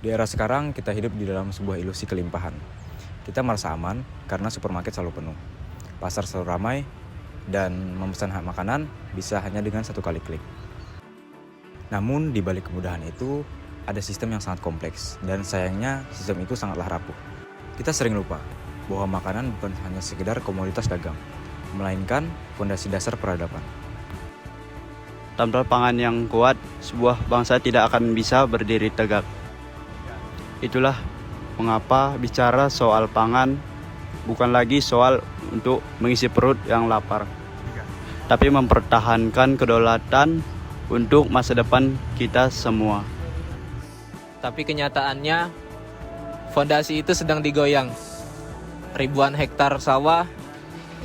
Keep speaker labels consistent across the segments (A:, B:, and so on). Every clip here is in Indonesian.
A: Di era sekarang, kita hidup di dalam sebuah ilusi kelimpahan. Kita merasa aman karena supermarket selalu penuh, pasar selalu ramai, dan memesan makanan bisa hanya dengan satu kali klik. Namun, di balik kemudahan itu, ada sistem yang sangat kompleks, dan sayangnya sistem itu sangatlah rapuh. Kita sering lupa bahwa makanan bukan hanya sekedar komoditas dagang, melainkan fondasi dasar peradaban.
B: Tanpa pangan yang kuat, sebuah bangsa tidak akan bisa berdiri tegak. Itulah mengapa bicara soal pangan bukan lagi soal untuk mengisi perut yang lapar, tapi mempertahankan kedaulatan untuk masa depan kita semua.
C: Tapi kenyataannya, fondasi itu sedang digoyang. Ribuan hektar sawah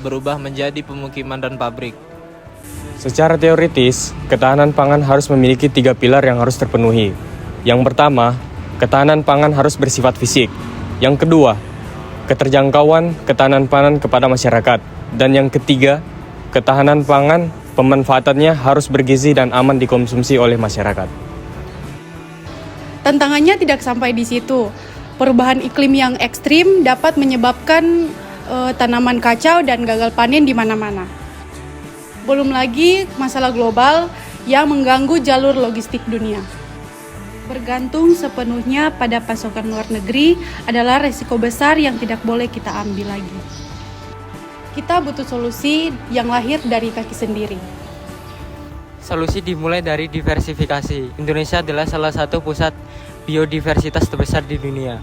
C: berubah menjadi pemukiman dan pabrik.
D: Secara teoritis, ketahanan pangan harus memiliki 3 pilar yang harus terpenuhi. Yang pertama, ketahanan pangan harus bersifat fisik. Yang kedua, keterjangkauan ketahanan pangan kepada masyarakat. Dan yang ketiga, ketahanan pangan pemanfaatannya harus bergizi dan aman dikonsumsi oleh masyarakat.
E: Tantangannya tidak sampai di situ. Perubahan iklim yang ekstrim dapat menyebabkan tanaman kacau dan gagal panen di mana-mana. Belum lagi masalah global yang mengganggu jalur logistik dunia. Bergantung sepenuhnya pada pasokan luar negeri adalah resiko besar yang tidak boleh kita ambil lagi. Kita butuh solusi yang lahir dari kaki sendiri.
F: Solusi dimulai dari diversifikasi. Indonesia adalah salah satu pusat biodiversitas terbesar di dunia.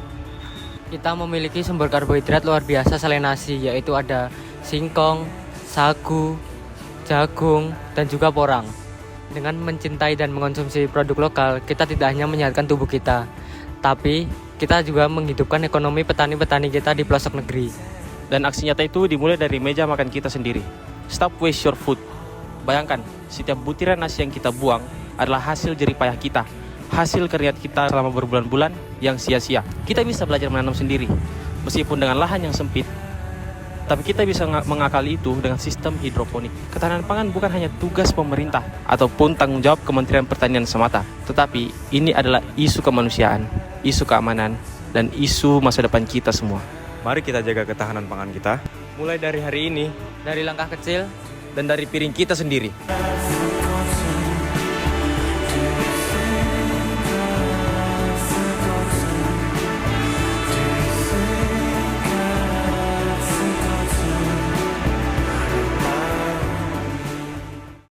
F: Kita memiliki sumber karbohidrat luar biasa selain nasi, yaitu ada singkong, sagu, jagung, dan juga porang. Dengan mencintai dan mengonsumsi produk lokal, kita tidak hanya menyehatkan tubuh kita, tapi kita juga menghidupkan ekonomi petani-petani kita di pelosok negeri.
G: Dan aksi nyata itu dimulai dari meja makan kita sendiri. Stop waste your food. Bayangkan, setiap butiran nasi yang kita buang adalah hasil jerih payah kita, hasil keringat kita selama berbulan-bulan yang sia-sia. Kita bisa belajar menanam sendiri, meskipun dengan lahan yang sempit, tapi kita bisa mengakali itu dengan sistem hidroponik. Ketahanan pangan bukan hanya tugas pemerintah ataupun tanggung jawab Kementerian Pertanian semata, tetapi ini adalah isu kemanusiaan, isu keamanan, dan isu masa depan kita semua.
A: Mari kita jaga ketahanan pangan kita,
D: Mulai dari hari ini,
F: Dari langkah kecil,
A: dan dari piring kita sendiri.